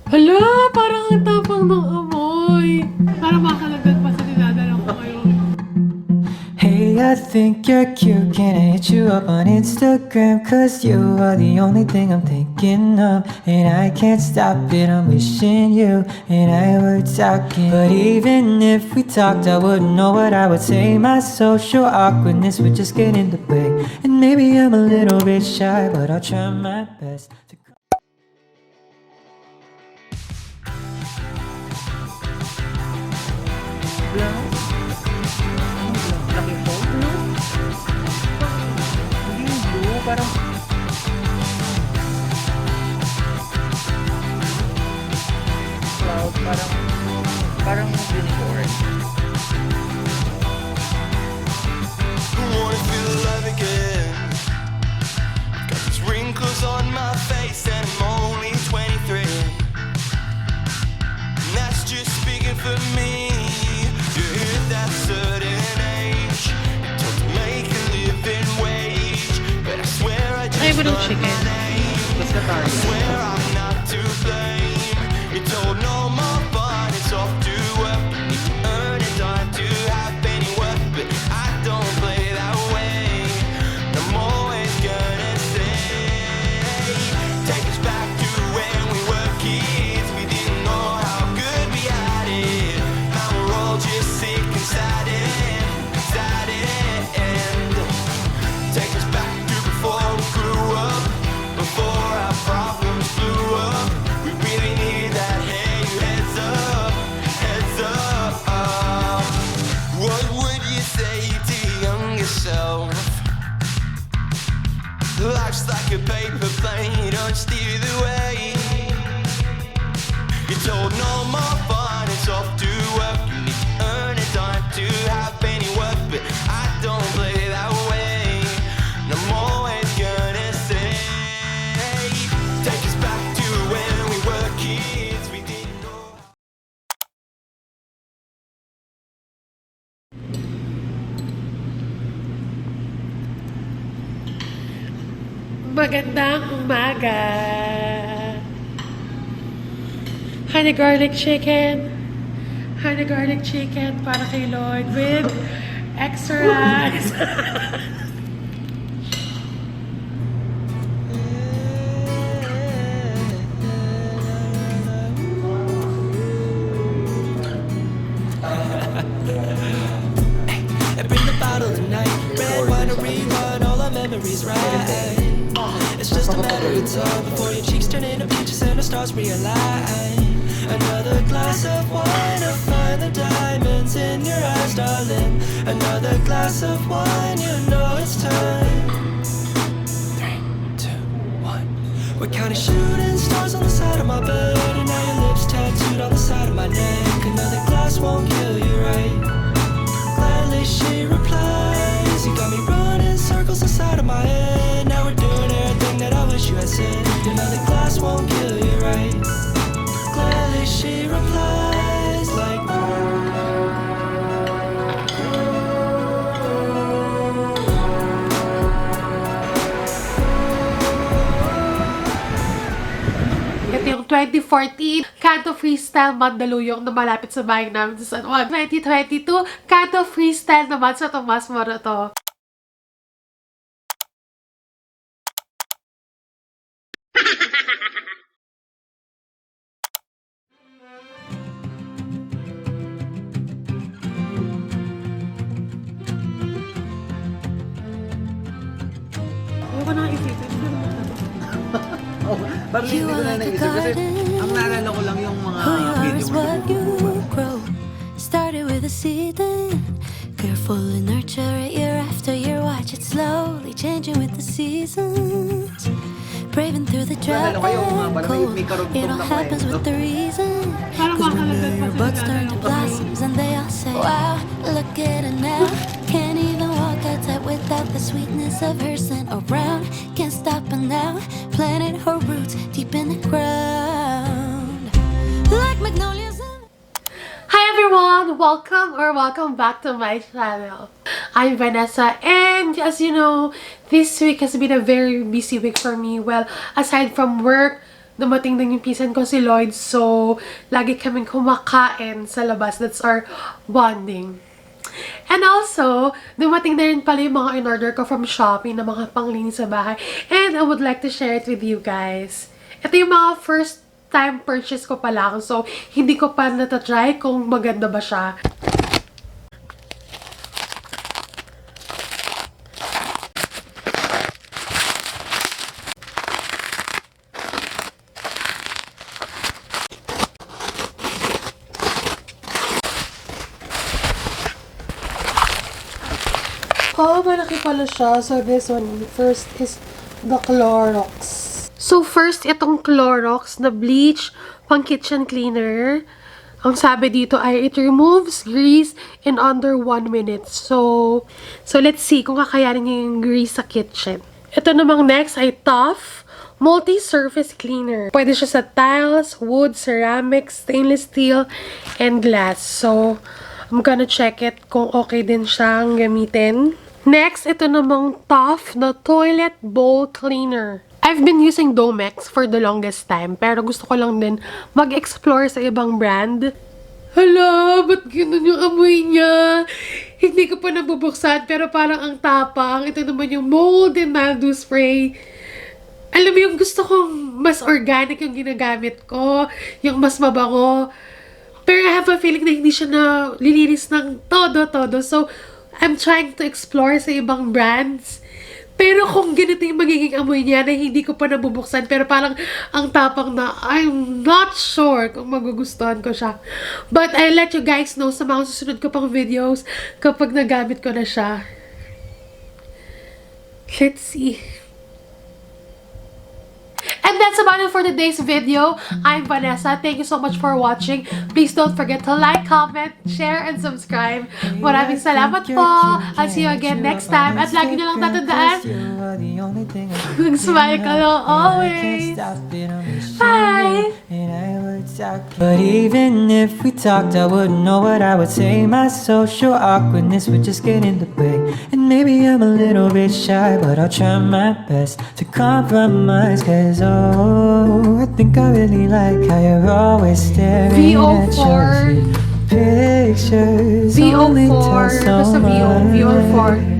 Hala, parang ang tapang ng amoy. Parang makalagdag pa sa dinadala ko ngayon. Hey, I think you're cute. Can I hit you up on Instagram? Cause you are the only thing I'm thinking of. And I can't stop it, I'm wishing you and I were talking. But even if we talked, I wouldn't know what I would say. My social awkwardness would just get in the way. And maybe I'm a little bit shy, but I'll try my best to... Laki po? Hindi blue, parang... Cloud, parang unicorn. I wanna feel alive again. Got these wrinkles on my face and I'm only 23. And that's just speaking for me. You hit that certain age. It don't make a living wage. But I swear I just Ay, walang learned chicken. my name. Basta I tayo. swear I'm not to blame. You told no more fun, it's off to work. You need to earn it, don't have to have any work. But I don't play that way. I'm always gonna say, take us back to when we were kids. We didn't know how good we had it. Now we're all just sick and sad and take us back to before we grew up, before our problems blew up. We really need that, hey, heads up, heads up. What would you say to your younger self? Life's like a paper plane, don't steer the way. You're told no more fun, it's off to work. You need to earn it, don't have to have any work. But I don't play that way. And I'm always gonna say, take us back to when we were kids. We didn't know. Magandang umaga. Honey garlic chicken. Honey garlic chicken para kay Lloyd with extra rice. And bring the bottle tonight. Red wine to rerun all our memories right. It's just a matter of time before your cheeks turn into peaches and the stars realign. Another glass of wine to find the diamonds in your eyes, darling. Another glass of wine, you know it's time. 3, 2, 1. We're counting shooting stars on the side of my bed, and now your lips tattooed on the side of my neck. Another glass won't kill you, right? Gladly she replies, you got me running circles inside of my head. Now we're doing everything that I wish you had said. Another glass won't kill you, right? Gladly she replies like Ito yung 2014 Kanto Freestyle Mandaluyong na malapit sa bahay namin sa San Juan. 2022 Kanto Freestyle naman sa Tomas Morato. Ayoko na isipin. Oh, parang hindi ko na naisip kasi ang naalala ko lang yung mga Who you are video is mo. what you grow. Started with a seed then carefully nurture it year after year. Watch it slowly changing with the seasons. Braving through the drought Naalala ko yung and parang cold. may karugtong It all na happens kwento. with the reason. Parang Cause when makalagdag pa the sa buds turn to dinadala ko. blossoms and they all say, wow, look at her now. Can't even walk outside without the sweetness of her scent around. Can't stop her now. Planted her roots deep in the ground. Like magnolias and Hi everyone! Welcome back to my channel. I'm Vanessa, and as you know, this week has been a very busy week for me. Well, aside from work, dumating din yung pisan ko si Lloyd. So, lagi kaming kumakain sa labas. That's our bonding. And also, dumating na rin pala yung mga in-order ko from Shopee na mga panglinis sa bahay. And I would like to share it with you guys. Ito yung mga first time purchase ko pa lang. So, hindi ko pa natatry kung maganda ba siya. Oh, malaki pala siya. So, this one first is the Clorox. So, first, itong Clorox na bleach pang kitchen cleaner. Ang sabi dito ay it removes grease in under 1 minute. So let's see kung kakayanin niya yung grease sa kitchen. Ito namang next ay Tough Multi-Surface Cleaner. Pwede siya sa tiles, wood, ceramics, stainless steel, and glass. So, I'm gonna check it kung okay din siyang gamitin. Next, ito namang Tough na Toilet Bowl Cleaner. I've been using Domex for the longest time, pero gusto ko lang din mag-explore sa ibang brand. Hala, ba't ganun yung amoy niya? Hindi ko pa nabubuksan, pero parang ang tapang. Ito naman yung Mold and Mildew Spray. Alam mo yung gusto kong mas organic yung ginagamit ko, yung mas mabango. Pero I have a feeling na hindi siya na lilinis ng todo-todo. So, I'm trying to explore sa ibang brands. Pero kung ganito yung magiging amoy niya na hindi ko pa nabubuksan, pero parang ang tapang na I'm not sure kung magugustuhan ko siya. But I'll let you guys know sa mga susunod ko pang videos kapag nagamit ko na siya. Let's see. And that's about it for today's video. I'm Vanessa. Thank you so much for watching. Please don't forget to like, comment, share, and subscribe. Maraming salamat po. I'll see you again next time. At lagi nyo lang tatandaan, mag-smile ka lang always. Bye! But even if we talked, I wouldn't know what I would say. My social awkwardness would just get in the way. And maybe I'm a little bit shy, but I'll try my best to compromise. Cause oh, I think I really like how you're always staring at your pictures. Only tell VO4. so Basta VO. much. VO4.